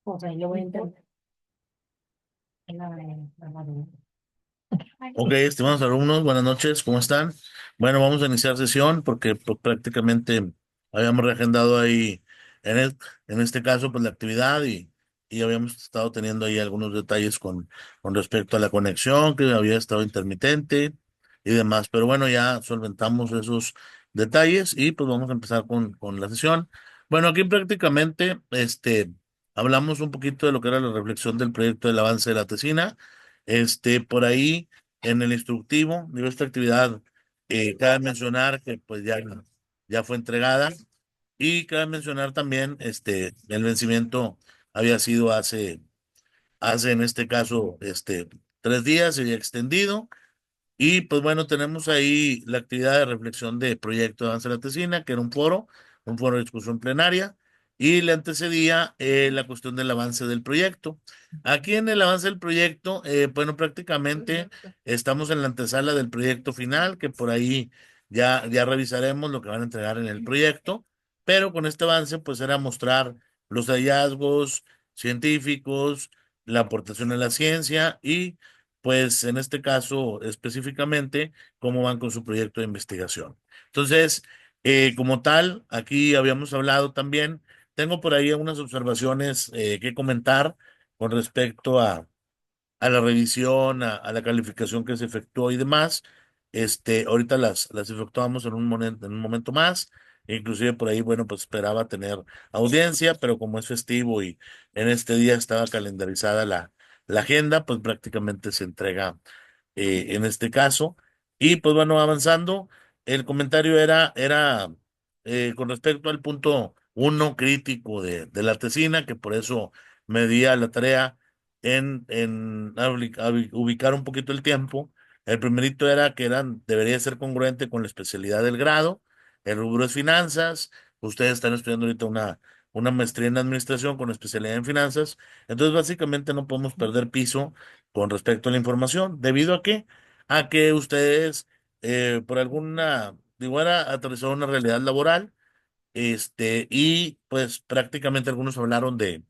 O sea, yo voy a entender. Ok, estimados alumnos, buenas noches, ¿cómo están? Bueno, vamos a iniciar sesión porque pues, prácticamente habíamos reagendado ahí en, en este caso pues la actividad y habíamos estado teniendo ahí algunos detalles con respecto a la conexión que había estado intermitente y demás, pero bueno, ya solventamos esos detalles y pues vamos a empezar con la sesión. Bueno, aquí prácticamente hablamos un poquito de lo que era la reflexión del proyecto del avance de la tesina. Por ahí en el instructivo de esta actividad, cabe mencionar que pues ya fue entregada y cabe mencionar también el vencimiento había sido hace en este caso 3 días, se había extendido y pues bueno, tenemos ahí la actividad de reflexión de proyecto de avance de la tesina, que era un foro de discusión plenaria, y le antecedía la cuestión del avance del proyecto. Aquí en el avance del proyecto, bueno, prácticamente estamos en la antesala del proyecto final, que por ahí ya revisaremos lo que van a entregar en el proyecto, pero con este avance pues era mostrar los hallazgos científicos, la aportación a la ciencia y pues en este caso específicamente, cómo van con su proyecto de investigación. Entonces, como tal, aquí habíamos hablado también, tengo por ahí algunas observaciones que comentar con respecto a la revisión, a la calificación que se efectuó y demás. Ahorita las efectuamos en un momento más. Inclusive por ahí, bueno, pues esperaba tener audiencia, pero como es festivo y en este día estaba calendarizada la agenda, pues prácticamente se entrega en este caso. Y pues bueno, avanzando, el comentario era con respecto al punto uno crítico de la tesina, que por eso me di a la tarea en ubicar un poquito el tiempo. El primerito era que debería ser congruente con la especialidad del grado. El rubro es finanzas. Ustedes están estudiando ahorita una maestría en administración con especialidad en finanzas. Entonces, básicamente no podemos perder piso con respecto a la información. ¿Debido a qué? A que ustedes, por alguna, digo, era aterrizado una realidad laboral, y pues prácticamente algunos hablaron de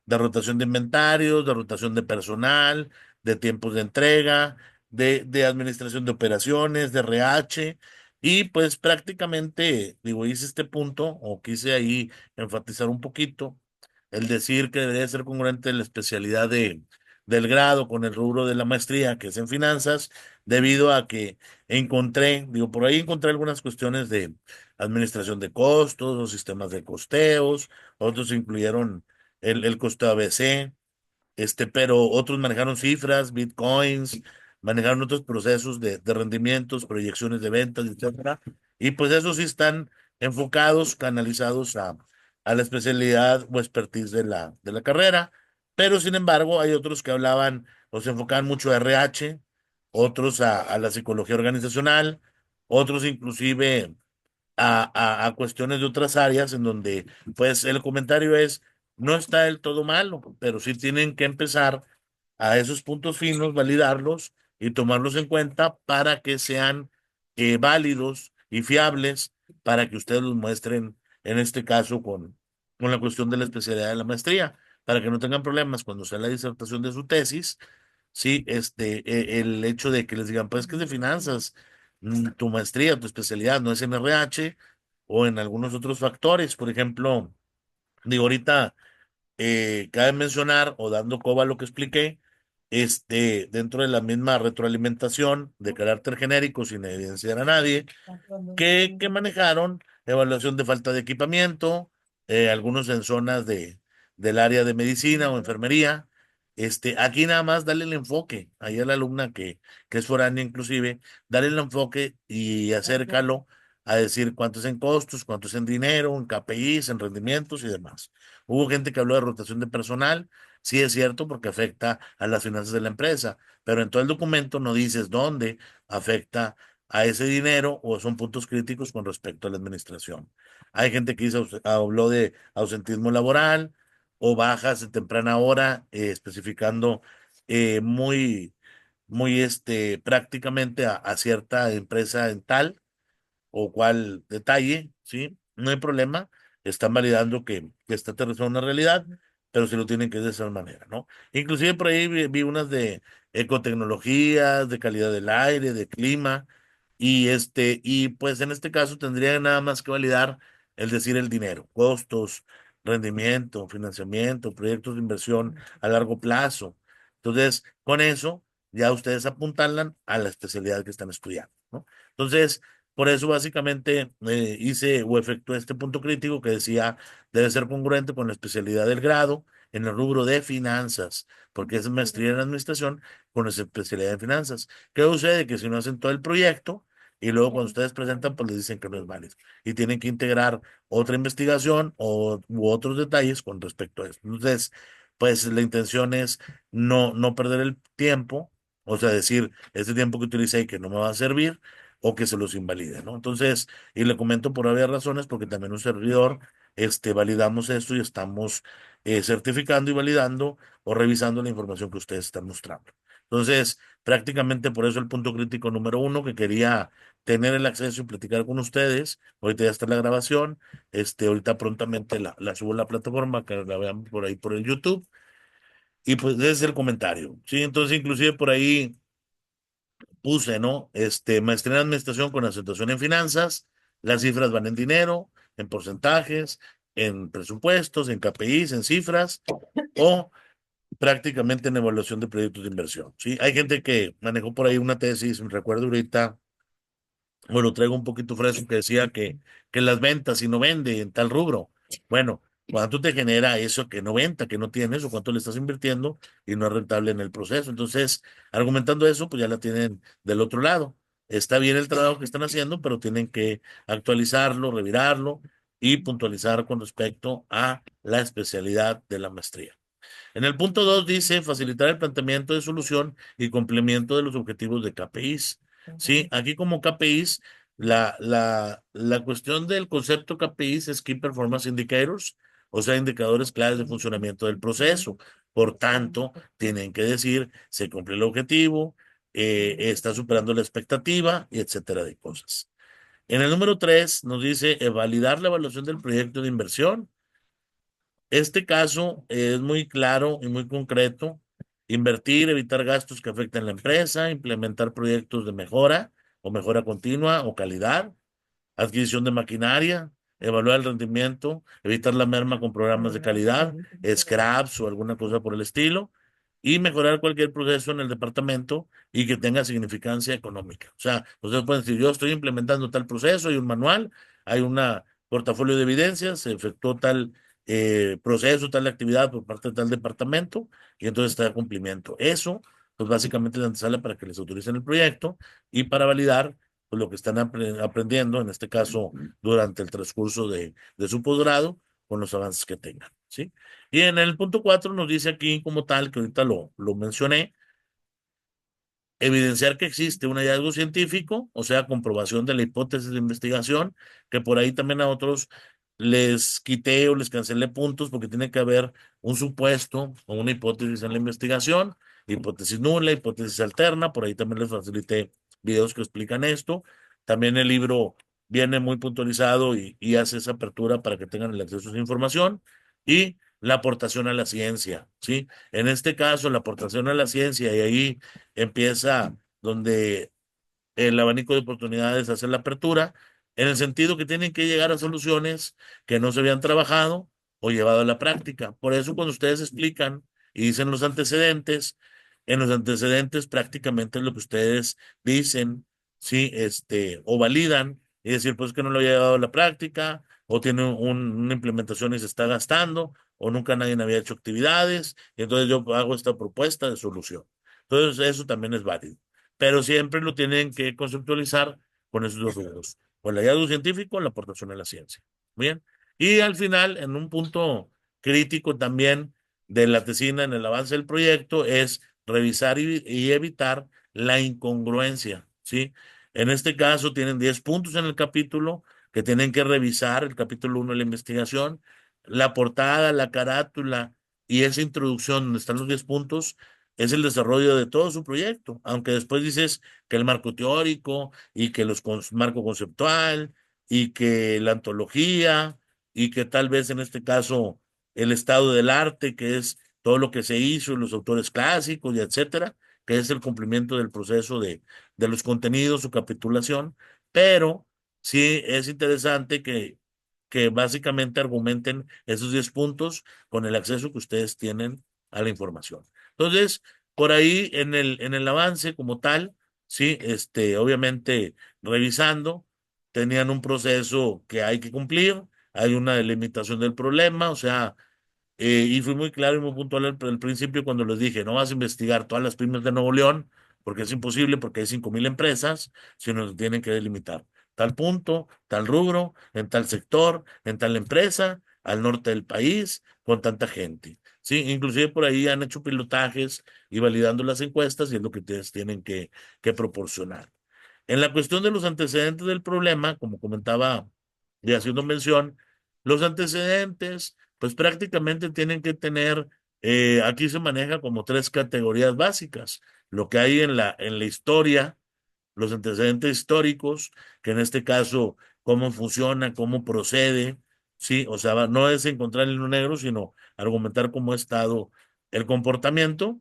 rotación de inventarios, de rotación de personal, de tiempos de entrega, de administración de operaciones, de RH, y pues prácticamente, digo, hice este punto, o quise ahí enfatizar un poquito, el decir que debería ser congruente la especialidad del grado con el rubro de la maestría, que es en finanzas, debido a que digo, por ahí encontré algunas cuestiones de administración de costos o sistemas de costeos, otros incluyeron el costo ABC, pero otros manejaron cifras, bitcoins, manejaron otros procesos de rendimientos, proyecciones de ventas, etcétera. Y pues esos sí están enfocados, canalizados a la especialidad o expertise de la carrera. Pero sin embargo, hay otros que hablaban o se enfocaban mucho a RH, otros a la psicología organizacional, otros inclusive a cuestiones de otras áreas en donde, pues, el comentario es, no está del todo malo, pero sí tienen que empezar a esos puntos finos, validarlos y tomarlos en cuenta para que sean válidos y fiables para que ustedes los muestren, en este caso, con la cuestión de la especialidad de la maestría, para que no tengan problemas cuando sea la disertación de su tesis. Sí, el hecho de que les digan, pues que es de finanzas, tu maestría, tu especialidad no es en RH o en algunos otros factores. Por ejemplo, digo, ahorita cabe mencionar, o dando coba a lo que expliqué, dentro de la misma retroalimentación de carácter genérico, sin evidenciar a nadie, que manejaron evaluación de falta de equipamiento, algunos en zonas del área de medicina o enfermería. Aquí nada más dale el enfoque, ahí a la alumna que es foránea inclusive, dale el enfoque y acércalo a decir cuánto es en costos, cuánto es en dinero, en KPIs, en rendimientos y demás. Hubo gente que habló de rotación de personal, sí es cierto porque afecta a las finanzas de la empresa, pero en todo el documento no dices dónde afecta a ese dinero o son puntos críticos con respecto a la administración. Hay gente que habló de ausentismo laboral o bajas de temprana hora, especificando muy prácticamente a cierta empresa en tal o cual detalle, ¿sí? No hay problema, están validando que está aterrizando una realidad. pero si lo tienen que de esa manera, ¿no? Inclusive por ahí vi unas de ecotecnologías, de calidad del aire, de clima, y pues en este caso tendría nada más que validar el decir el dinero, costos, rendimiento, financiamiento, proyectos de inversión a largo plazo. Entonces, con eso ya ustedes apuntalan a la especialidad que están estudiando, ¿no? Entonces, por eso básicamente hice o efectué este punto crítico que decía debe ser congruente con la especialidad del grado en el rubro de finanzas, porque es maestría en administración con esa especialidad en finanzas. ¿Qué sucede? Que si no hacen todo el proyecto y luego cuando ustedes presentan, pues les dicen que no es válido y tienen que integrar otra investigación u otros detalles con respecto a eso. Entonces, pues la intención es no perder el tiempo, o sea, decir, este tiempo que utilicé y que no me va a servir o que se los invalide, ¿no? Entonces, y le comento por varias razones, porque también un servidor, validamos esto y estamos certificando y validando o revisando la información que ustedes están mostrando. Entonces, prácticamente por eso el punto crítico número uno que quería tener el acceso y platicar con ustedes. Ahorita ya está la grabación. Ahorita prontamente la subo a la plataforma, que la vean por ahí por el YouTube. Y pues ese es el comentario. Sí, entonces inclusive por ahí puse, ¿no? Maestría en administración con acentuación en finanzas. Las cifras van en dinero, en porcentajes, en presupuestos, en KPIs, en cifras o prácticamente en evaluación de proyectos de inversión. Sí, hay gente que manejó por ahí una tesis, me recuerdo ahorita, bueno, traigo un poquito fresco que decía que las ventas, si no vende en tal rubro, bueno, ¿cuánto te genera eso que no venta, que no tienes, o cuánto le estás invirtiendo y no es rentable en el proceso? Entonces, argumentando eso, pues ya la tienen del otro lado. Está bien el trabajo que están haciendo, pero tienen que actualizarlo, revirarlo y puntualizar con respecto a la especialidad de la maestría. En el punto 2 dice facilitar el planteamiento de solución y complemento de los objetivos de KPIs. Sí, aquí como KPIs, la cuestión del concepto KPIs es Key Performance Indicators, o sea, indicadores claves de funcionamiento del proceso. Por tanto, tienen que decir, se cumple el objetivo, está superando la expectativa, y etcétera de cosas. En el número 3 nos dice validar la evaluación del proyecto de inversión. Este caso es muy claro y muy concreto. Invertir, evitar gastos que afecten la empresa, implementar proyectos de mejora o mejora continua o calidad, adquisición de maquinaria, evaluar el rendimiento, evitar la merma con programas de calidad, scraps o alguna cosa por el estilo, y mejorar cualquier proceso en el departamento y que tenga significancia económica. O sea, ustedes pueden decir, yo estoy implementando tal proceso, hay un manual, hay un portafolio de evidencias, se efectuó tal proceso, tal actividad por parte de tal departamento, y entonces está de cumplimiento. Eso, pues básicamente es la antesala para que les autoricen el proyecto y para validar pues, lo que están aprendiendo, en este caso, durante el transcurso de su posgrado, con los avances que tengan, ¿sí? Y en el punto 4 nos dice aquí como tal, que ahorita lo mencioné, evidenciar que existe un hallazgo científico, o sea, comprobación de la hipótesis de investigación, que por ahí también a otros les quité o les cancelé puntos porque tiene que haber un supuesto o una hipótesis en la investigación, hipótesis nula, hipótesis alterna, por ahí también les facilité videos que explican esto. También el libro viene muy puntualizado y hace esa apertura para que tengan el acceso a esa información y la aportación a la ciencia, ¿sí? En este caso, la aportación a la ciencia y ahí empieza donde el abanico de oportunidades hace la apertura, en el sentido que tienen que llegar a soluciones que no se habían trabajado o llevado a la práctica. Por eso cuando ustedes explican y dicen los antecedentes, en los antecedentes prácticamente es lo que ustedes dicen, sí, o validan, y decir, pues que no lo había llevado a la práctica, o tiene una implementación y se está gastando, o nunca nadie había hecho actividades, y entonces yo hago esta propuesta de solución. Entonces, eso también es válido. Pero siempre lo tienen que conceptualizar con esos dos rubros. O el hallazgo científico o la aportación a la ciencia. Bien. Y al final, en un punto crítico también de la tesina en el avance del proyecto, es revisar y evitar la incongruencia. ¿Sí? En este caso, tienen 10 puntos en el capítulo que tienen que revisar, el capítulo 1 de la investigación, la portada, la carátula y esa introducción donde están los 10 puntos es el desarrollo de todo su proyecto, aunque después dices que el marco teórico y que los marco conceptual y que la antología y que tal vez en este caso el estado del arte, que es todo lo que se hizo, los autores clásicos y etcétera, que es el cumplimiento del proceso de los contenidos, su capitulación, pero sí es interesante que básicamente argumenten esos 10 puntos con el acceso que ustedes tienen a la información. Entonces, por ahí en el avance como tal, sí, obviamente revisando, tenían un proceso que hay que cumplir, hay una delimitación del problema, o sea, y fui muy claro y muy puntual al principio cuando les dije, no vas a investigar todas las pymes de Nuevo León, porque es imposible, porque hay 5,000 empresas, sino que tienen que delimitar tal punto, tal rubro, en tal sector, en tal empresa, al norte del país, con tanta gente. Sí, inclusive por ahí han hecho pilotajes y validando las encuestas y es lo que ustedes tienen que proporcionar. En la cuestión de los antecedentes del problema, como comentaba y haciendo mención, los antecedentes, pues prácticamente tienen que tener, aquí se maneja como tres categorías básicas, lo que hay en la historia, los antecedentes históricos, que en este caso, cómo funciona, cómo procede, sí, o sea, no es encontrar el hilo negro, sino argumentar cómo ha estado el comportamiento.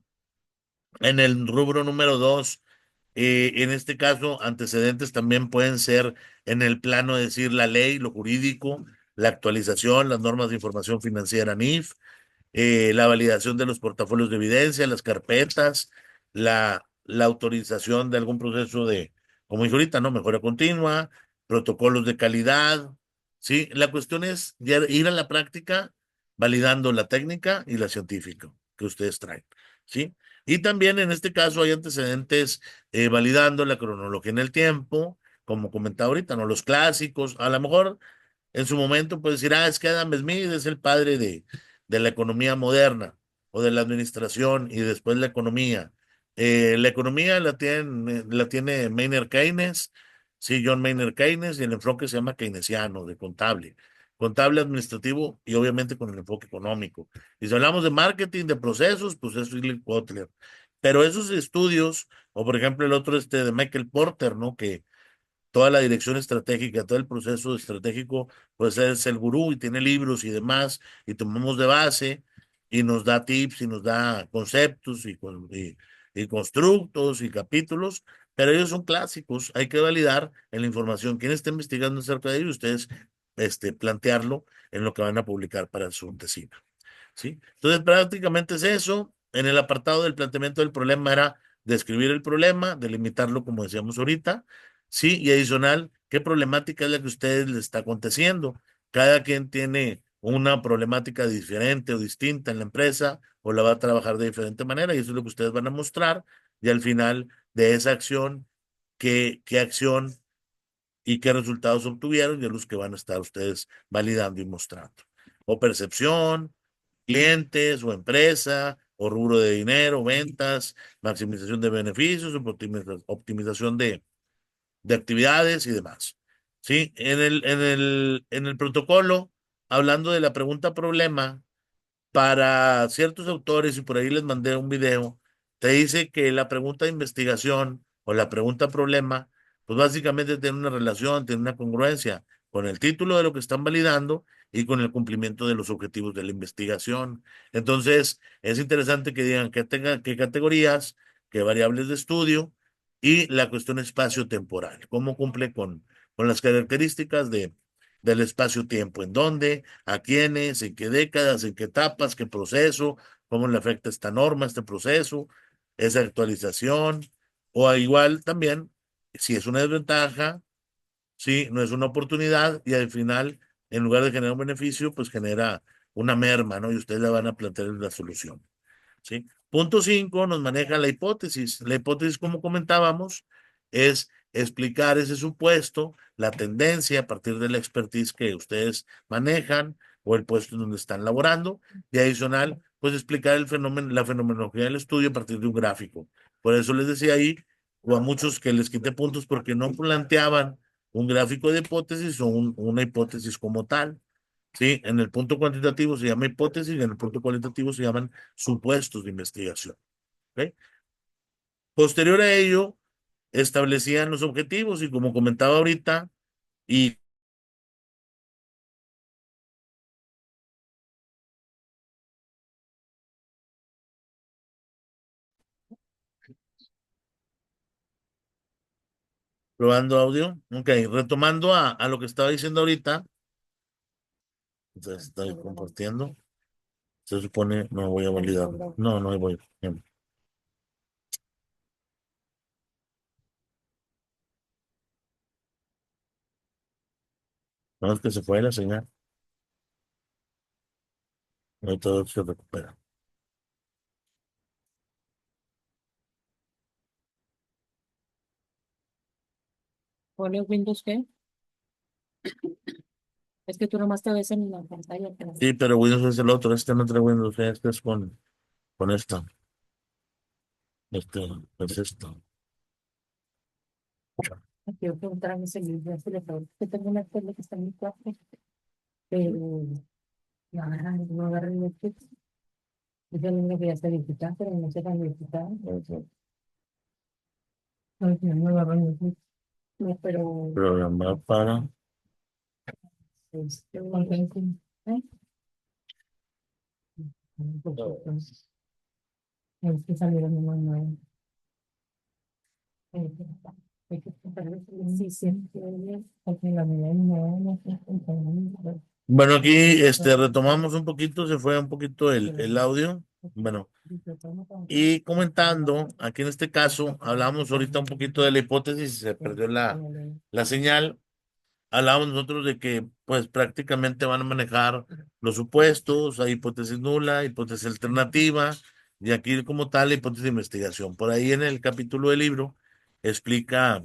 En el rubro número dos, en este caso, antecedentes también pueden ser en el plano de decir la ley, lo jurídico, la actualización, las normas de información financiera NIF, la validación de los portafolios de evidencia, las carpetas, la autorización de algún proceso de, como dije ahorita, ¿no? Mejora continua, protocolos de calidad, ¿sí? La cuestión es ir a la práctica validando la técnica y la científica que ustedes traen, ¿sí? Y también en este caso hay antecedentes validando la cronología en el tiempo, como comentaba ahorita, ¿no? Los clásicos, a lo mejor en su momento puede decir, es que Adam Smith es el padre de la economía moderna o de la administración y después la economía. La economía la tiene Maynard Keynes, sí, John Maynard Keynes, y el enfoque se llama keynesiano, de contable. Contable administrativo y obviamente con el enfoque económico. Y si hablamos de marketing, de procesos, pues eso es Lee Kotler. Pero esos estudios, o por ejemplo el otro de Michael Porter, ¿no? Que toda la dirección estratégica, todo el proceso estratégico, pues es el gurú y tiene libros y demás, y tomamos de base y nos da tips y nos da conceptos y constructos y capítulos, pero ellos son clásicos, hay que validar en la información. Quien esté investigando acerca de ellos, ustedes plantearlo en lo que van a publicar para su tesina. ¿Sí? Entonces, prácticamente es eso. En el apartado del planteamiento del problema era describir el problema, delimitarlo como decíamos ahorita, sí, y adicional, ¿qué problemática es la que a ustedes les está aconteciendo? Cada quien tiene una problemática diferente o distinta en la empresa o la va a trabajar de diferente manera y eso es lo que ustedes van a mostrar y al final de esa acción, qué acción y qué resultados obtuvieron y a los que van a estar ustedes validando y mostrando. O percepción, clientes o empresa, o rubro de dinero, ventas, maximización de beneficios, optimización de actividades y demás. Sí, en el protocolo, hablando de la pregunta problema, para ciertos autores, y por ahí les mandé un video, te dice que la pregunta de investigación o la pregunta problema, pues básicamente tiene una relación, tiene una congruencia con el título de lo que están validando y con el cumplimiento de los objetivos de la investigación. Entonces, es interesante que digan que tenga qué categorías, qué variables de estudio y la cuestión espacio-temporal, cómo cumple con las características del espacio-tiempo, en dónde, a quiénes, en qué décadas, en qué etapas, qué proceso, cómo le afecta esta norma, este proceso, esa actualización, o igual también, si es una desventaja, si no es una oportunidad, y al final, en lugar de generar un beneficio, pues genera una merma, ¿no? Y ustedes le van a plantear la solución. ¿Sí? Punto 5 nos maneja la hipótesis. La hipótesis, como comentábamos, es explicar ese supuesto, la tendencia a partir de la expertise que ustedes manejan o el puesto en donde están laborando y adicional, pues explicar el fenómeno, la fenomenología del estudio a partir de un gráfico. Por eso les decía ahí, o a muchos que les quité puntos porque no planteaban un gráfico de hipótesis o una hipótesis como tal. Sí, en el punto cuantitativo se llama hipótesis y en el punto cualitativo se llaman supuestos de investigación. ¿Ok? Posterior a ello, establecían los objetivos y como comentaba ahorita, y Probando audio. Ok, retomando a lo que estaba diciendo ahorita. Entonces, estoy compartiendo. Se supone, no voy a validar. No, no voy. No es que se fue la señal. No todo se recupera. ¿Pone Windows qué? Es que tú nomás te ves en la pantalla, pero Sí, pero Windows es el otro. Este no trae Windows. Este es con esta. Este es esto. quiero preguntar a mi seguidor si le pregunto que tengo una tele que está en mi cuarto, pero no agarra Netflix. Es el único que ya está digital, pero no se tan digital. No, no agarra Netflix. No, pero Programar para. ¿eh? Es que salieron muy nuevos. Sí, sí, porque la medida no es Bueno, aquí retomamos un poquito, se fue un poquito el audio. Bueno, y comentando, aquí en este caso, hablamos ahorita un poquito de la hipótesis, se perdió la señal. Hablamos nosotros de que, pues, prácticamente van a manejar los supuestos, hay hipótesis nula, hipótesis alternativa, y aquí, como tal, la hipótesis de investigación. Por ahí en el capítulo del libro explica,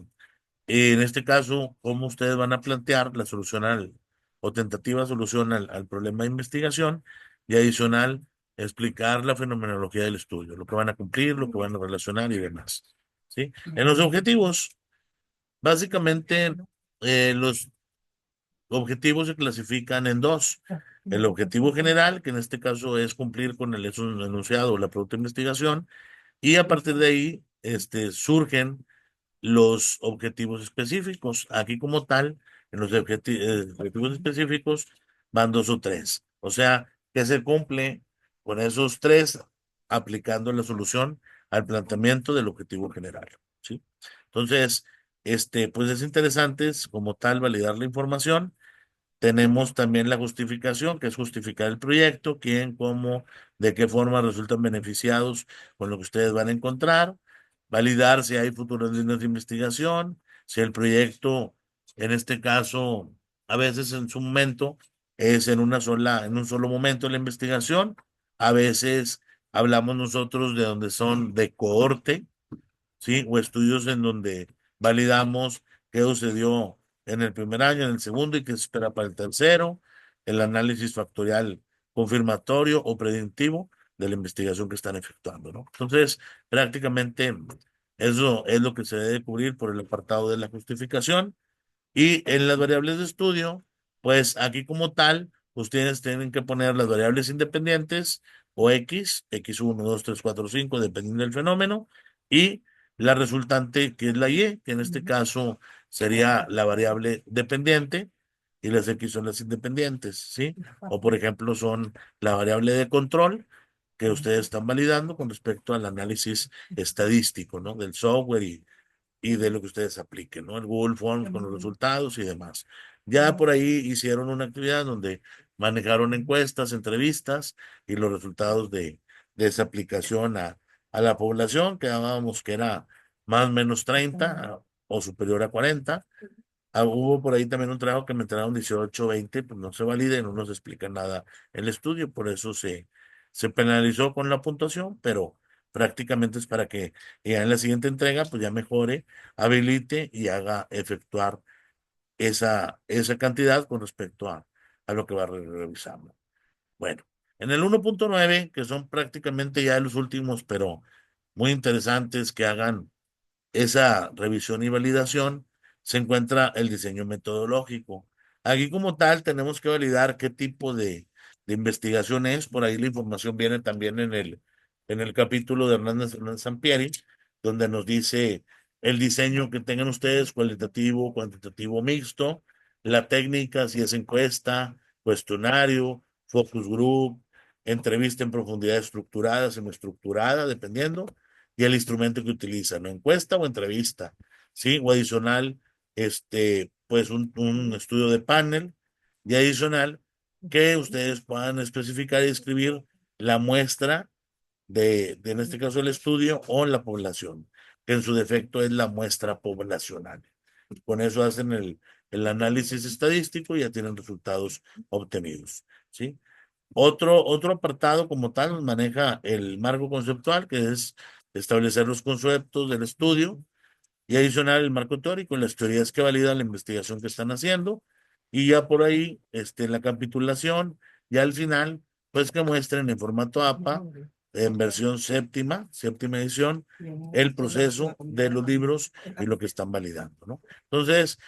en este caso, cómo ustedes van a plantear la solución o tentativa solución al problema de investigación, y adicional, explicar la fenomenología del estudio, lo que van a cumplir, lo que van a relacionar y demás. ¿Sí? En los objetivos, básicamente, los objetivos se clasifican en dos. El objetivo general, que en este caso es cumplir con el enunciado o la pregunta de investigación, y a partir de ahí surgen los objetivos específicos. Aquí como tal, en los objetivos específicos van dos o tres. O sea, que se cumple con esos tres aplicando la solución al planteamiento del objetivo general. ¿Sí? Entonces, pues es interesante como tal validar la información. Tenemos también la justificación, que es justificar el proyecto, quién, cómo, de qué forma resultan beneficiados con lo que ustedes van a encontrar, validar si hay futuras líneas de investigación, si el proyecto, en este caso, a veces en su momento es en un solo momento de la investigación, a veces hablamos nosotros de donde son de cohorte, ¿sí? O estudios en donde validamos qué sucedió en el primer año, en el segundo y qué se espera para el tercero, el análisis factorial confirmatorio o predictivo de la investigación que están efectuando, ¿no? Entonces, prácticamente eso es lo que se debe cubrir por el apartado de la justificación. Y en las variables de estudio, pues aquí como tal, ustedes tienen que poner las variables independientes o X1, 2, 3, 4, 5, dependiendo del fenómeno, y la resultante, que es la Y, que en este caso sería la variable dependiente, y las X son las independientes, ¿sí? O por ejemplo, son la variable de control que ustedes están validando con respecto al análisis estadístico, ¿no? Del software y de lo que ustedes apliquen, ¿no? El Google Forms con los resultados y demás. Ya por ahí hicieron una actividad donde manejaron encuestas, entrevistas y los resultados de esa aplicación a la población, que dábamos que era más o menos 30 o superior a 40. Hubo por ahí también un trabajo que me entregaron 18, 20, pues no se valida y no nos explica nada el estudio, por eso se penalizó con la puntuación, pero prácticamente es para que ya en la siguiente entrega pues ya mejore, habilite y haga efectuar esa cantidad con respecto a lo que va revisando. Bueno, en el 1.9, que son prácticamente ya los últimos, pero muy interesantes que hagan esa revisión y validación, se encuentra el diseño metodológico. Aquí como tal tenemos que validar qué tipo de investigación es. Por ahí la información viene también en el capítulo de Hernández Sampieri, donde nos dice el diseño que tengan ustedes, cualitativo, cuantitativo mixto, la técnica, si es encuesta, cuestionario, focus group, entrevista en profundidad estructurada, semi-estructurada, dependiendo y el instrumento que utilizan, ¿no? Encuesta o entrevista, ¿sí? O adicional, pues un estudio de panel y adicional que ustedes puedan especificar y escribir la muestra en este caso el estudio o la población, que en su defecto es la muestra poblacional. Con eso hacen el análisis estadístico y ya tienen resultados obtenidos, ¿sí? Otro apartado como tal maneja el marco conceptual, que es establecer los conceptos del estudio y adicional el marco teórico, las teorías que validan la investigación que están haciendo y ya por ahí la capitulación y al final pues que muestren en formato APA en versión séptima edición, el proceso de los libros y lo que están validando, ¿no? Entonces,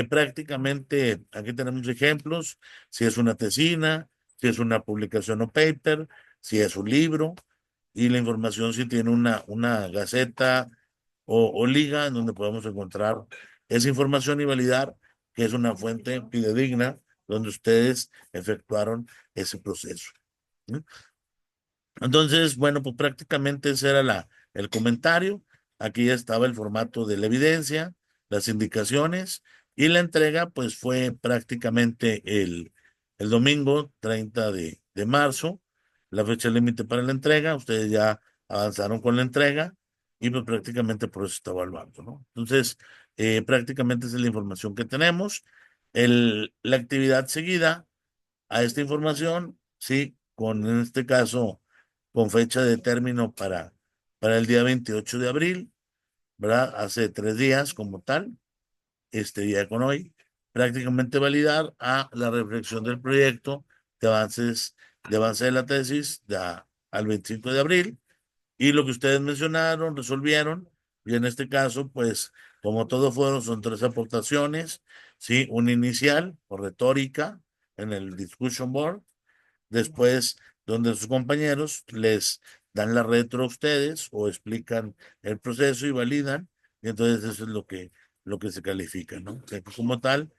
prácticamente aquí tenemos ejemplos, si es una tesina, si es una publicación o paper, si es un libro y la información si tiene una gaceta o liga en donde podemos encontrar esa información y validar que es una fuente fidedigna donde ustedes efectuaron ese proceso. ¿Sí? Entonces, bueno, pues prácticamente ese era el comentario. Aquí ya estaba el formato de la evidencia, las indicaciones y la entrega, pues fue prácticamente el domingo 30 de marzo, la fecha límite para la entrega. Ustedes ya avanzaron con la entrega y pues prácticamente por eso está evaluando, ¿no? Entonces, prácticamente esa es la información que tenemos. La actividad seguida a esta información, sí, en este caso, con fecha de término para el día 28 de abril, ¿verdad? Hace 3 días como tal, este día con hoy, prácticamente validar a la reflexión del proyecto de avance de la tesis al 25 de abril y lo que ustedes mencionaron, resolvieron, y en este caso, pues, como todo fueron, son 3 aportaciones, ¿sí? Una inicial o retórica en el discussion board, después donde sus compañeros les dan la retro a ustedes o explican el proceso y validan, y entonces eso es lo que se califica, ¿no? Que como tal,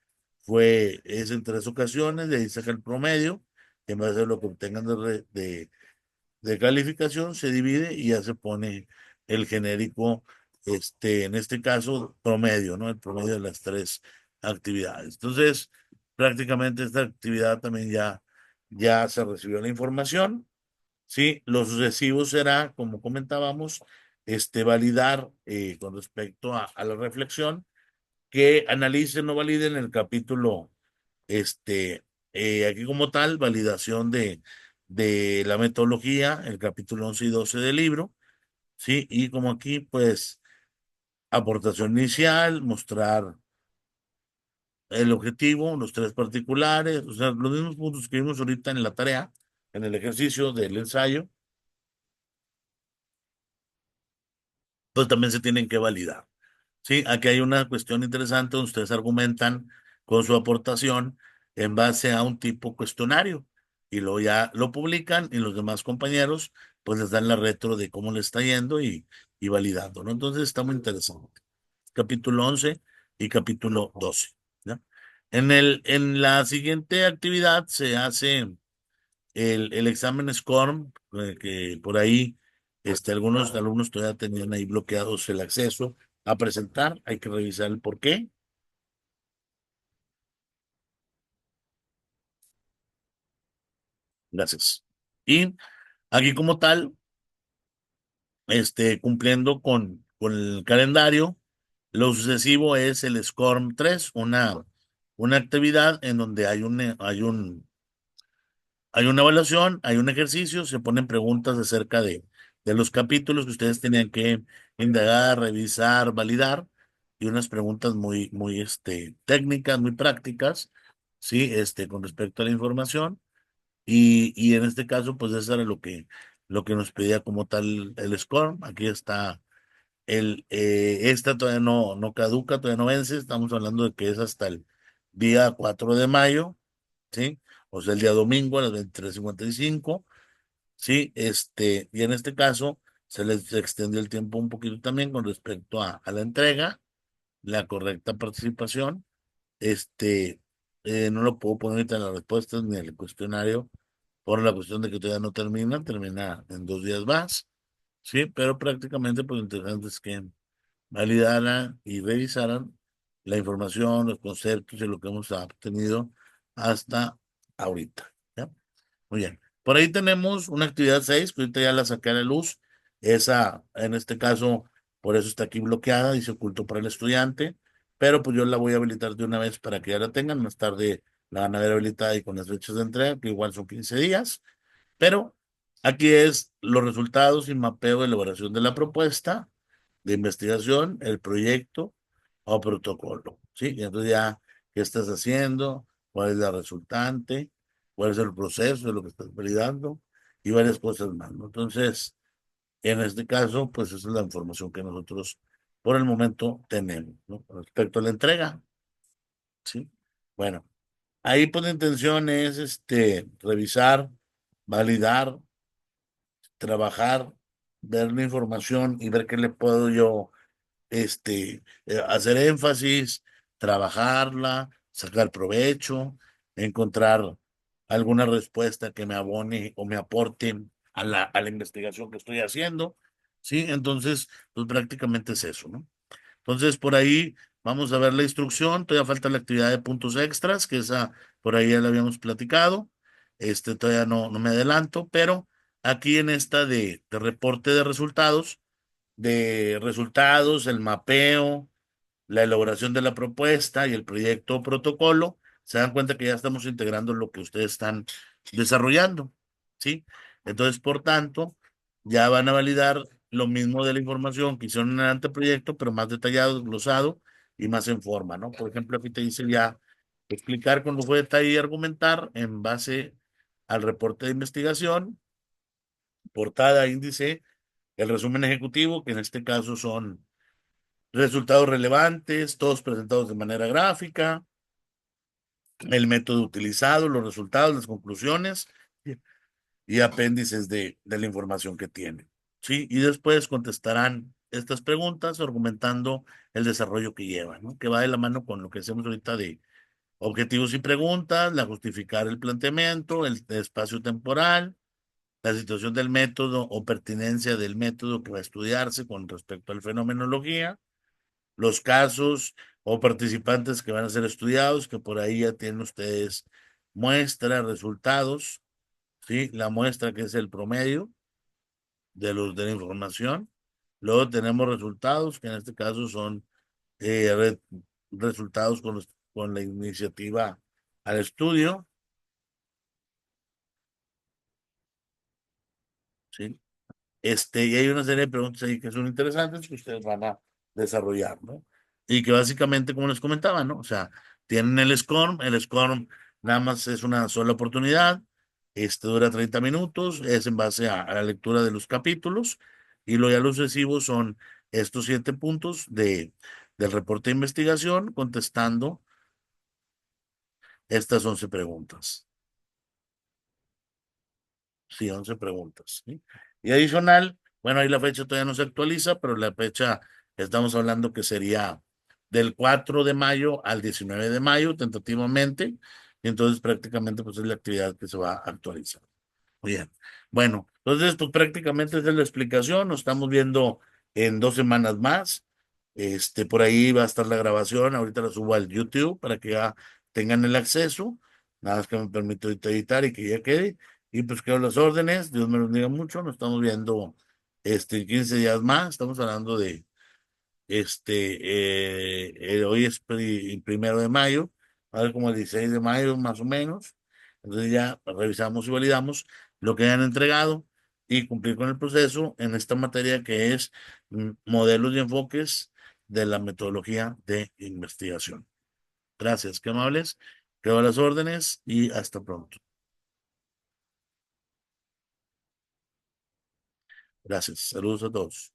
es en 3 ocasiones, de ahí saca el promedio, y en base a lo que obtengan de calificación, se divide y ya se pone el genérico, en este caso, promedio, ¿no? El promedio de las 3 actividades. Entonces, prácticamente esta actividad también ya se recibió la información, ¿sí? Lo sucesivo será, como comentábamos, validar con respecto a la reflexión, que analicen o validen el capítulo, aquí como tal, validación de la metodología, el capítulo 11 y 12 del libro, ¿sí? Y como aquí, pues, aportación inicial, mostrar el objetivo, los 3 particulares, o sea, los mismos puntos que vimos ahorita en la tarea, en el ejercicio del ensayo, pues también se tienen que validar. Sí, aquí hay una cuestión interesante donde ustedes argumentan con su aportación en base a un tipo cuestionario y luego ya lo publican y los demás compañeros pues les dan la retro de cómo le está yendo y validando, ¿no? Entonces está muy interesante. Capítulo 11 y capítulo 12, ¿ya? En la siguiente actividad se hace el examen SCORM, que por ahí algunos alumnos todavía tenían ahí bloqueados el acceso a presentar, hay que revisar el por qué. Gracias. Y aquí como tal, cumpliendo con el calendario, lo sucesivo es el SCORM 3, una actividad en donde hay una evaluación, hay un ejercicio, se ponen preguntas acerca de los capítulos que ustedes tenían que indagar, revisar, validar, y unas preguntas muy, técnicas, muy prácticas, sí, con respecto a la información. Y en este caso, pues eso era lo que nos pedía como tal el score. Aquí está esta todavía no caduca, todavía no vence. Estamos hablando de que es hasta el día 4 de mayo, ¿sí? O sea, el día domingo a las 23:55, ¿sí? Y en este caso se les extendió el tiempo un poquito también con respecto a la entrega, la correcta participación. Este, no lo puedo poner ahorita en las respuestas ni en el cuestionario por la cuestión de que todavía no termina en 2 días más, ¿sí? Pero prácticamente pues lo interesante es que validaran y revisaran la información, los conceptos y lo que hemos obtenido hasta ahorita. ¿Ya? Muy bien. Por ahí tenemos una actividad 6 que ahorita ya la saqué a la luz. Esa, en este caso, por eso está aquí bloqueada, dice oculto para el estudiante, pero pues yo la voy a habilitar de una vez para que ya la tengan. Más tarde la van a ver habilitada y con las fechas de entrega, que igual son 15 días. Pero aquí es los resultados y mapeo de elaboración de la propuesta de investigación, el proyecto o protocolo. ¿Sí? Y entonces ya, ¿qué estás haciendo? ¿Cuál es la resultante? ¿Cuál es el proceso de lo que estás validando? Y varias cosas más, ¿no? Entonces, en este caso, pues esa es la información que nosotros por el momento tenemos, ¿no? Respecto a la entrega, ¿sí? Bueno, ahí pues la intención es revisar, validar, trabajar, ver la información y ver qué le puedo yo hacer énfasis, trabajarla, sacar provecho, encontrar alguna respuesta que me abone o me aporte a la investigación que estoy haciendo, ¿sí? Entonces, pues prácticamente es eso, ¿no? Entonces, por ahí vamos a ver la instrucción, todavía falta la actividad de puntos extras, que esa por ahí ya la habíamos platicado, todavía no me adelanto, pero aquí en esta de reporte de resultados, el mapeo, la elaboración de la propuesta y el proyecto o protocolo, se dan cuenta que ya estamos integrando lo que ustedes están desarrollando, ¿sí? Entonces, por tanto, ya van a validar lo mismo de la información que hicieron en el anteproyecto, pero más detallado, desglosado y más en forma, ¿no? Por ejemplo, aquí te dice ya explicar con lujo de detalle y argumentar en base al reporte de investigación, portada, índice, el resumen ejecutivo, que en este caso son resultados relevantes, todos presentados de manera gráfica, el método utilizado, los resultados, las conclusiones y apéndices de la información que tienen. ¿Sí? Y después contestarán estas preguntas argumentando el desarrollo que llevan, ¿no? Que va de la mano con lo que hacemos ahorita de objetivos y preguntas, la justificar el planteamiento, el espacio temporal, la situación del método o pertinencia del método que va a estudiarse con respecto al fenomenología, los casos o participantes que van a ser estudiados, que por ahí ya tienen ustedes muestra, resultados, ¿sí? La muestra que es el promedio de la información. Luego tenemos resultados, que en este caso son resultados con la iniciativa al estudio, ¿sí? Y hay una serie de preguntas ahí que son interesantes que ustedes van a desarrollar, ¿no? Y que básicamente, como les comentaba, ¿no? O sea, tienen el SCORM nada más es una sola oportunidad, dura 30 minutos, es en base a la lectura de los capítulos, y lo ya los sucesivos son estos 7 puntos del reporte de investigación contestando estas 11 preguntas. Sí, 11 preguntas. ¿Sí? Y adicional, bueno, ahí la fecha todavía no se actualiza, pero la fecha estamos hablando que sería del 4 de mayo al 19 de mayo, tentativamente. Y entonces prácticamente pues es la actividad que se va a actualizar. Muy bien. Bueno, entonces pues prácticamente esa es la explicación. Nos estamos viendo en 2 semanas más. Por ahí va a estar la grabación. Ahorita la subo al YouTube para que ya tengan el acceso. Nada más que me permito ahorita editar y que ya quede. Y pues quedo a las órdenes. Dios me los bendiga mucho. Nos estamos viendo 15 días más. Estamos hablando de hoy es el 1 de mayo, a ver como el 16 de mayo más o menos. Entonces ya revisamos y validamos lo que hayan entregado y cumplir con el proceso en esta materia que es modelos y enfoques de la metodología de investigación. Gracias, qué amables. Quedo a las órdenes y hasta pronto. Gracias. Saludos a todos.